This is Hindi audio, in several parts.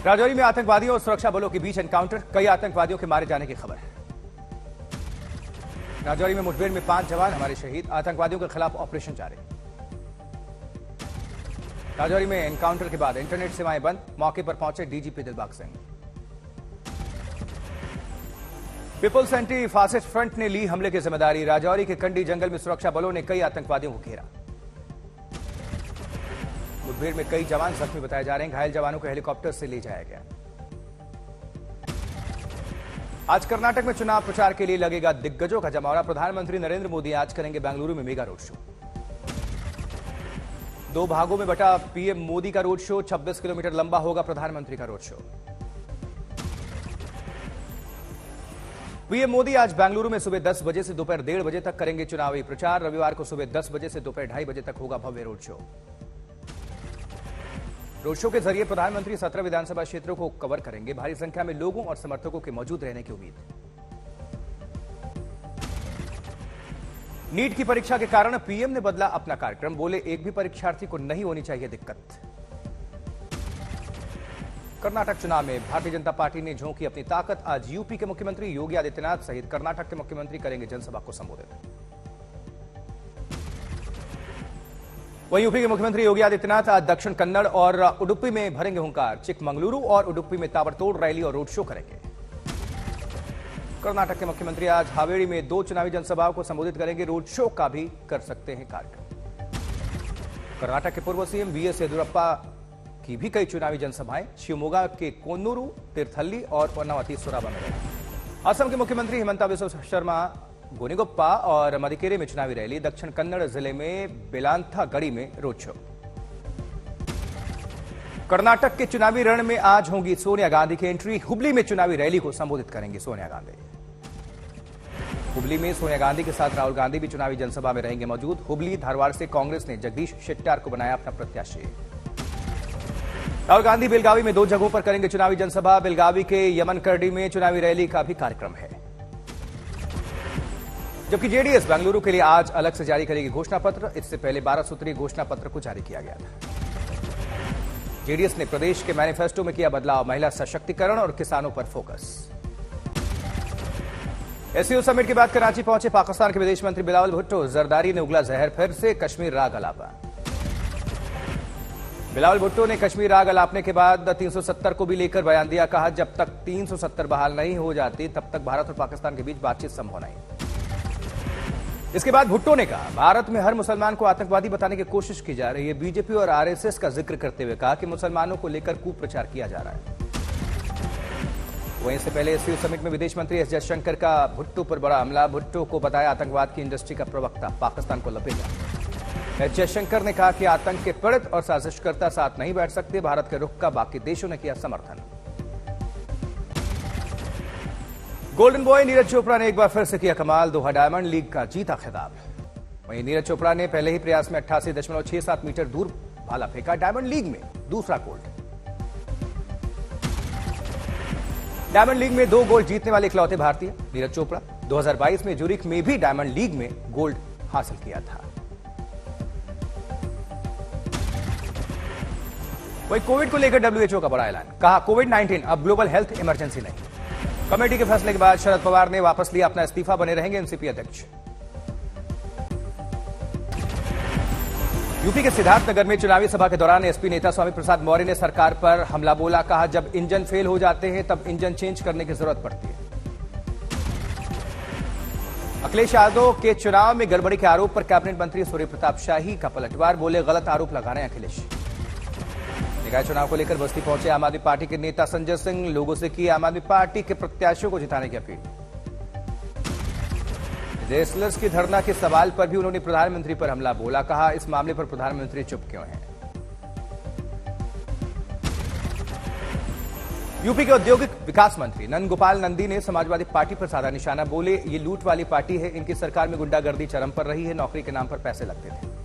राजौरी में आतंकवादियों और सुरक्षा बलों के बीच एनकाउंटर, कई आतंकवादियों के मारे जाने की खबर है। राजौरी में मुठभेड़ में 5 जवान हमारे शहीद, आतंकवादियों के खिलाफ ऑपरेशन जारी। राजौरी में एनकाउंटर के बाद इंटरनेट सेवाएं बंद, मौके पर पहुंचे DGP Dilbagh Singh. People's anti fascist front ने ली हमले की जिम्मेदारी, राजौरी के कंडी जंगल में सुरक्षा बलों ने कई आतंकवादियों को घेरा। मुठभेड़ में कई जवान जख्मी बताए जा रहे हैं, घायल जवानों को हेलीकॉप्टर से ले जाया गया। आज कर्नाटक में चुनाव प्रचार के लिए लगेगा दिग्गजों का जमावड़ा, प्रधानमंत्री नरेंद्र मोदी आज करेंगे बेंगलुरु में मेगा रोड शो। 2 भागों में बटा पीएम मोदी का रोड शो, 26 किलोमीटर लंबा होगा प्रधानमंत्री का रोड शो। पीएम मोदी आज बेंगलुरु में सुबह 10 बजे से दोपहर 1:30 बजे तक करेंगे चुनावी प्रचार। रविवार को सुबह 10 बजे से दोपहर 2:30 बजे तक होगा भव्य रोड शो। रोड शो के जरिए प्रधानमंत्री 17 विधानसभा क्षेत्रों को कवर करेंगे। भारी संख्या में लोगों और समर्थकों के मौजूद रहने की उम्मीद। नीट की परीक्षा के कारण पीएम ने बदला अपना कार्यक्रम, बोले एक भी परीक्षार्थी को नहीं होनी चाहिए दिक्कत। कर्नाटक चुनाव में भारतीय जनता पार्टी ने झोंकी अपनी ताकत, आज यूपी के मुख्यमंत्री योगी आदित्यनाथ सहित कर्नाटक के मुख्यमंत्री करेंगे जनसभा को संबोधित। वहीं यूपी के मुख्यमंत्री योगी आदित्यनाथ आज दक्षिण कन्नड़ और उडुपी में भरेंगे हुंकार, चिकमंगलुरु और उडुपी में ताबड़तोड़ रैली और रोड शो करेंगे। कर्नाटक के मुख्यमंत्री आज हावेरी में 2 चुनावी जनसभाओं को संबोधित करेंगे, रोड शो का भी कर सकते हैं कार्यक्रम। कर्नाटक के पूर्व सीएम वीएस येदियुरप्पा की भी कई चुनावी जनसभाएं, शिवमोगा के कोन्नूरू, तीर्थहल्ली और कर्नावती सुराबा में रहेंगी। असम के मुख्यमंत्री हिमंता बिस्वा शर्मा गोनीगोप्पा और मदिकेरे में चुनावी रैली, दक्षिण कन्नड़ जिले में बेलांथागढ़ी में रोड शो। कर्नाटक के चुनावी रण में आज होगी सोनिया गांधी की एंट्री, हुबली में चुनावी रैली को संबोधित करेंगी सोनिया गांधी। हुबली में सोनिया गांधी के साथ राहुल गांधी भी चुनावी जनसभा में रहेंगे मौजूद। हुबली धारवाड़ से कांग्रेस ने जगदीश शेट्टार को बनाया अपना प्रत्याशी। राहुल गांधी बेलगावी में 2 जगहों पर करेंगे चुनावी जनसभा, बेलगावी के यमनकरडी में चुनावी रैली का भी कार्यक्रम है। जबकि जेडीएस बेंगलुरु के लिए आज अलग से जारी करेगी घोषणा पत्र, इससे पहले 12 सूत्रीय घोषणा पत्र को जारी किया गया था। जेडीएस ने प्रदेश के मैनिफेस्टो में किया बदलाव, महिला सशक्तिकरण और किसानों पर फोकस। एससीओ समिट के बाद कराची पहुंचे पाकिस्तान के विदेश मंत्री बिलावल भुट्टो, जरदारी ने उगला जहर, फिर से कश्मीर राग अलापा। बिलावल भुट्टो ने कश्मीर राग अलापने के बाद 370 को भी लेकर बयान दिया, कहा जब तक 370 बहाल नहीं हो जाती तब तक भारत और पाकिस्तान के बीच बातचीत संभव नहीं। इसके बाद भुट्टो ने कहा भारत में हर मुसलमान को आतंकवादी बताने की कोशिश की जा रही है। बीजेपी और आरएसएस का जिक्र करते हुए कहा कि मुसलमानों को लेकर कुप्रचार किया जा रहा है। वहीं इससे पहले एससीओ समिट में विदेश मंत्री एस जयशंकर का भुट्टो पर बड़ा हमला, भुट्टो को बताया आतंकवाद की इंडस्ट्री का प्रवक्ता, पाकिस्तान को लपेटा। एस जयशंकर ने कहा कि आतंक के पीड़ित और साजिशकर्ता साथ नहीं बैठ सकते, भारत के रुख का बाकी देशों ने किया समर्थन। गोल्डन बॉय नीरज चोपड़ा ने एक बार फिर से किया कमाल, दोहा डायमंड लीग का जीता खिताब। वहीं नीरज चोपड़ा ने पहले ही प्रयास में 88.67 मीटर दूर भाला फेंका, डायमंड लीग में दूसरा गोल्ड। डायमंड लीग में 2 गोल्ड जीतने वाले इकलौते भारतीय नीरज चोपड़ा, 2022 में ज्यूरिख में भी डायमंड लीग में गोल्ड हासिल किया था। वहीं कोविड को लेकर डब्ल्यूएचओ का बड़ा ऐलान, कहा कोविड-19 अब ग्लोबल हेल्थ इमरजेंसी नहीं। कमेटी के फैसले के बाद शरद पवार ने वापस लिया अपना इस्तीफा, बने रहेंगे एनसीपी अध्यक्ष। यूपी के सिद्धार्थनगर में चुनावी सभा के दौरान एसपी नेता स्वामी प्रसाद मौर्य ने सरकार पर हमला बोला, कहा जब इंजन फेल हो जाते हैं तब इंजन चेंज करने की जरूरत पड़ती है। अखिलेश यादव के चुनाव में गड़बड़ी के आरोप पर कैबिनेट मंत्री सूर्य प्रताप शाही का पलटवार, बोले गलत आरोप लगा रहे हैं अखिलेश। निकाय चुनाव को लेकर बस्ती पहुंचे आम आदमी पार्टी के नेता संजय सिंह, लोगों से की आम आदमी पार्टी के प्रत्याशियों को जिताने की अपील। रेसलर्स की धरना के सवाल पर भी उन्होंने प्रधानमंत्री पर हमला बोला, कहा इस मामले पर प्रधानमंत्री चुप क्यों हैं। यूपी के औद्योगिक विकास मंत्री नंदगोपाल नंदी ने समाजवादी पार्टी पर साधा निशाना, बोले ये लूट वाली पार्टी है, इनकी सरकार में गुंडागर्दी चरम पर रही है, नौकरी के नाम पर पैसे लगते थे।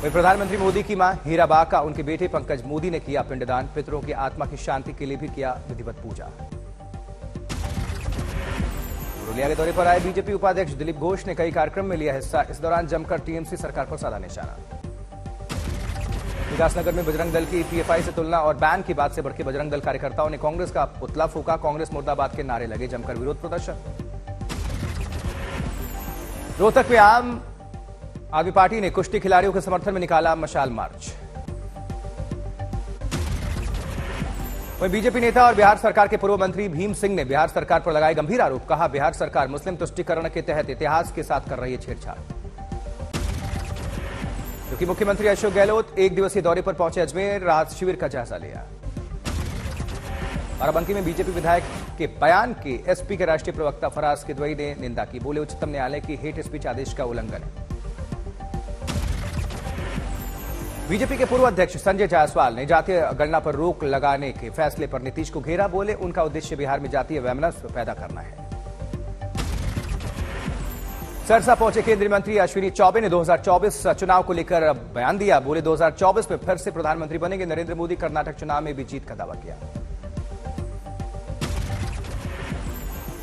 वहीं प्रधानमंत्री मोदी की मां हीराबा का उनके बेटे पंकज मोदी ने किया पिंडदान, पितरों की आत्मा की शांति के लिए भी किया विधिवत पूजा। पुरुलिया के दौरे पर आए बीजेपी उपाध्यक्ष दिलीप घोष ने कई कार्यक्रम में लिया हिस्सा, इस दौरान जमकर टीएमसी सरकार पर साधा निशाना। विकासनगर में बजरंग दल की पीएफआई से तुलना और बैन की बात से बढ़ के बजरंग दल कार्यकर्ताओं ने कांग्रेस का पुतला फूका। कांग्रेस मुर्दाबाद के नारे लगे, जमकर विरोध प्रदर्शन। रोहतक में आम आदमी पार्टी ने कुश्ती खिलाड़ियों के समर्थन में निकाला मशाल मार्च। वहीं बीजेपी नेता और बिहार सरकार के पूर्व मंत्री भीम सिंह ने बिहार सरकार पर लगाए गंभीर आरोप। कहा, बिहार सरकार मुस्लिम तुष्टीकरण के तहत इतिहास के साथ कर रही है छेड़छाड़। क्योंकि मुख्यमंत्री अशोक गहलोत एक दिवसीय दौरे पर पहुंचे अजमेर, राहत शिविर का जायजा लिया। बाराबंकी में बीजेपी विधायक के बयान के एसपी के राष्ट्रीय प्रवक्ता फराज किदवई ने निंदा की। बोले, उच्चतम न्यायालय की हेट स्पीच आदेश का उल्लंघन है। बीजेपी के पूर्व अध्यक्ष संजय जायसवाल ने जातीय गणना पर रोक लगाने के फैसले पर नीतीश को घेरा। बोले, उनका उद्देश्य बिहार में जातीय वैमनस्य पैदा करना है। सरसा पहुंचे केंद्रीय मंत्री अश्विनी चौबे ने 2024 चुनाव को लेकर बयान दिया। बोले, 2024 में फिर से प्रधानमंत्री बनेंगे नरेंद्र मोदी। कर्नाटक चुनाव में भी जीत का दावा किया।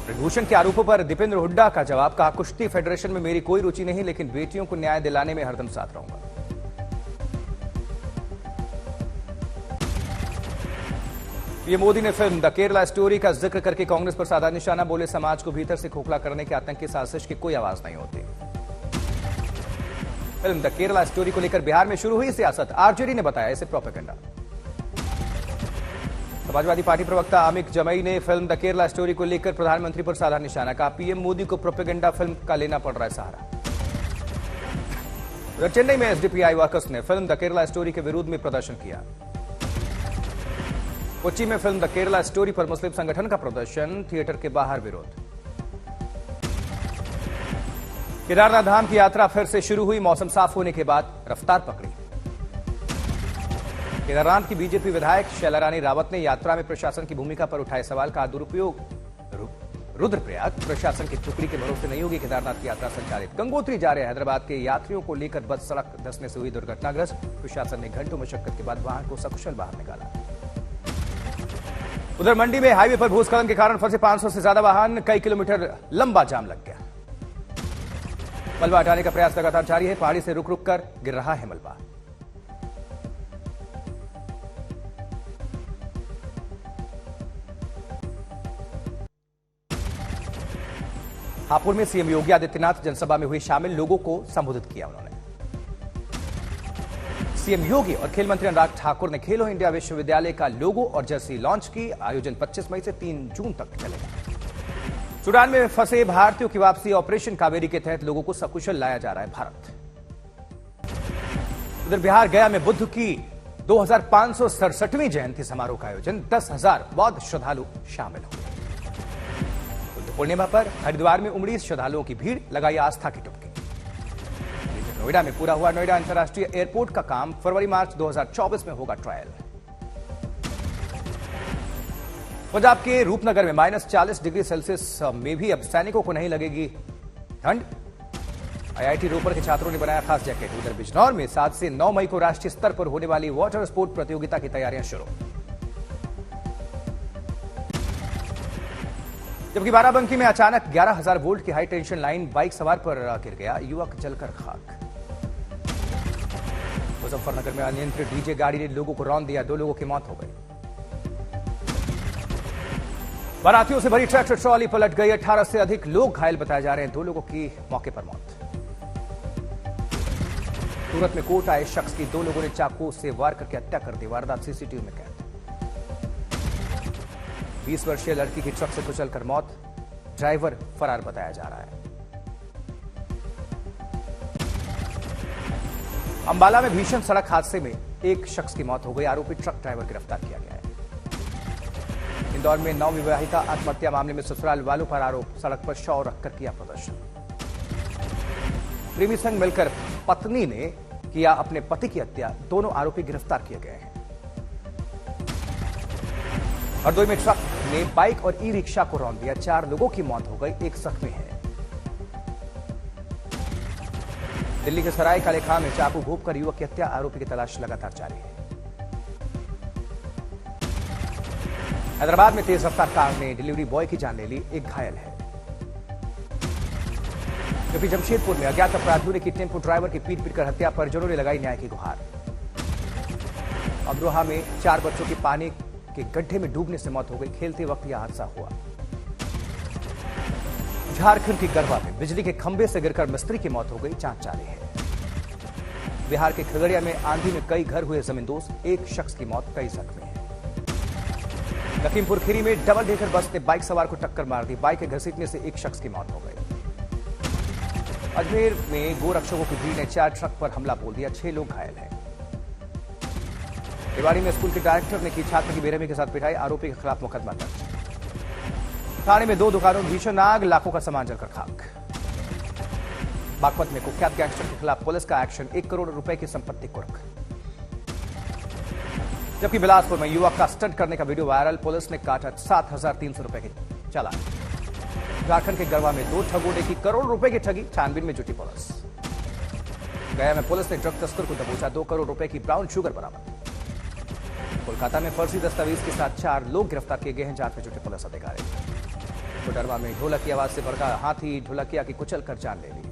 ब्रजभूषण के आरोपों पर दीपेंद्र हुड्डा का जवाब। कहा, कुश्ती फेडरेशन में मेरी कोई रुचि नहीं, लेकिन बेटियों को न्याय दिलाने में हरदम साथ रहूंगा। पीएम मोदी ने फिल्म द केरला स्टोरी का जिक्र करके कांग्रेस पर साधा निशाना। बोले, समाज को भीतर से खोखला करने के आतंकी साजिश की कोई आवाज नहीं होती। फिल्म द केरला स्टोरी को लेकर बिहार में शुरू हुई सियासत। आरजेडी ने बताया इसे प्रोपेगेंडा। समाजवादी पार्टी प्रवक्ता अमित जमई ने फिल्म द केरला स्टोरी को लेकर प्रधानमंत्री पर साधा निशाना। कहा, पीएम मोदी को प्रोपेगेंडा फिल्म का लेना पड़ रहा है सहारा। उधर चेन्नई में एसडीपीआई वर्कर्स ने फिल्म द केरला स्टोरी के विरोध में प्रदर्शन किया। कोच्चि में फिल्म द केरला स्टोरी पर मुस्लिम संगठन का प्रदर्शन, थिएटर के बाहर विरोध। केदारनाथ धाम की यात्रा फिर से शुरू हुई। मौसम साफ होने के बाद रफ्तार पकड़ी। केदारनाथ की बीजेपी विधायक शैला रानी रावत ने यात्रा में प्रशासन की भूमिका पर उठाए सवाल। का दुरुपयोग। रुद्रप्रयाग प्रशासन की टुकड़ी के भरोसे नहीं होगी केदारनाथ की यात्रा संचालित। गंगोत्री जा रहे हैदराबाद के यात्रियों को लेकर बस सड़क धंसने से हुई दुर्घटनाग्रस्त। प्रशासन ने घंटों मशक्कत के बाद वाहन को सकुशल बाहर निकाला। उधर मंडी में हाईवे पर भूस्खलन के कारण फंसे 500 से ज्यादा वाहन। कई किलोमीटर लंबा जाम लग गया। मलबा हटाने का प्रयास लगातार जारी है। पहाड़ी से रुक रुक कर गिर रहा है मलबा। हापुड़ में सीएम योगी आदित्यनाथ जनसभा में हुई शामिल। लोगों को संबोधित किया उन्होंने। सीएम योगी और खेल मंत्री अनुराग ठाकुर ने खेलो इंडिया विश्वविद्यालय का लोगो और जर्सी लॉन्च की। आयोजन 25 मई से 3 जून तक चलेगा। सूडान में फंसे भारतीयों की वापसी। ऑपरेशन कावेरी के तहत लोगों को सकुशल लाया जा रहा है भारत। उधर बिहार गया में बुद्ध की 2567वीं जयंती समारोह का आयोजन। 10,000 बौद्ध श्रद्धालु शामिल हुए। बुद्ध पूर्णिमा पर हरिद्वार में उमड़ी श्रद्धालुओं की भीड़, लगाई आस्था की डुबकी। नोएडा में पूरा हुआ नोएडा अंतर्राष्ट्रीय एयरपोर्ट का काम। फरवरी-मार्च 2024 में होगा ट्रायल। पंजाब के रूपनगर में -40 डिग्री सेल्सियस में भी अब सैनिकों को नहीं लगेगी ठंड। आईआईटी रोपर के छात्रों ने बनाया खास जैकेट। उधर बिजनौर में 7 से 9 मई को राष्ट्रीय स्तर पर होने वाली वाटर स्पोर्ट प्रतियोगिता की तैयारियां शुरू। जबकि बाराबंकी में अचानक 11,000 वोल्ट की हाई टेंशन लाइन बाइक सवार पर गिर गया। युवक जलकर खाक। मुजफ्फरनगर में अनियंत्रित डीजे गाड़ी ने लोगों को रौंद दिया। 2 लोगों की मौत हो गई। बारातियों से भरी ट्रैक्टर ट्रॉली पलट गई। 18 से अधिक लोग घायल बताए जा रहे हैं। 2 लोगों की मौके पर मौत। सूरत में कोर्ट आए शख्स की 2 लोगों ने चाकू से वार करके हत्या कर दी। वारदात सीसीटीवी में कैद। 20 वर्षीय लड़की की ट्रक से कुचलकर मौत। ड्राइवर फरार बताया जा रहा है। अंबाला में भीषण सड़क हादसे में एक शख्स की मौत हो गई। आरोपी ट्रक ड्राइवर गिरफ्तार किया गया है। इंदौर में नवविवाहिता आत्महत्या मामले में ससुराल वालों पर आरोप। सड़क पर शव रखकर किया प्रदर्शन। प्रेमी संग मिलकर पत्नी ने किया अपने पति की हत्या। दोनों आरोपी गिरफ्तार किए गए हैं। हरदोई में ट्रक ने बाइक और ई रिक्शा को रौंद दिया। 4 लोगों की मौत हो गई, एक जख्मी है। दिल्ली के सराय काले खां में चाकू घोंपकर युवक की हत्या। आरोपी की तलाश लगातार जारी है। हैदराबाद में तेज रफ्तार कार ने डिलीवरी बॉय की जान ले ली। एक घायल है। जबकि जमशेदपुर में अज्ञात अपराधियों ने की टेम्पो ड्राइवर की पीट पीटकर हत्या। परिजनों ने लगाई न्याय की गुहार। अमरोहा में 4 बच्चों की पानी के गड्ढे में डूबने से मौत हो गई। खेलते वक्त यह हादसा हुआ। झारखंड के गढ़वा में बिजली के खंभे से गिरकर मिस्त्री की मौत हो गई। जांच जारी है। बिहार के खगड़िया में आंधी में कई घर हुए जमींदोज। एक शख्स की मौत, कई जख्मी हैं। लखीमपुर खीरी में डबल डेकर बस ने बाइक सवार को टक्कर मार दी। बाइक के घसीटने से एक शख्स की मौत हो गई। अजमेर में गोरक्षकों की भीड़ ने 4 ट्रक पर हमला बोल दिया। 6 लोग घायल हैं। रेवाड़ी में स्कूल के डायरेक्टर ने की छात्र की बेरहमी के साथ पिटाई। आरोपी के खिलाफ मुकदमा दर्ज। थाने में 2 दुकानों में भीषण आग, लाखों का सामान जलकर खाक। बागपत में कुख्यात गैंगस्टर के खिलाफ पुलिस का एक्शन। 1 करोड़ रुपए की संपत्ति कुर्क। जबकि बिलासपुर में युवक का स्टंट करने का वीडियो वायरल। पुलिस ने काटा 7,300 रुपए की चालान। झारखंड के गढ़वा में 2 ठगों ने की करोड़ रुपए की ठगी। छानबीन में जुटी पुलिस। गया में पुलिस ने ड्रग तस्कर को दबोचा। 2 करोड़ रुपए की ब्राउन शुगर बरामद। कोलकाता में फर्जी दस्तावेज के साथ 4 लोग गिरफ्तार किए गए हैं। जांच में जुटे पुलिस अधिकारी। कोडरमा में ढोलक की आवाज से भड़का हाथी ढोलकिया की कुचल कर जान ले ली।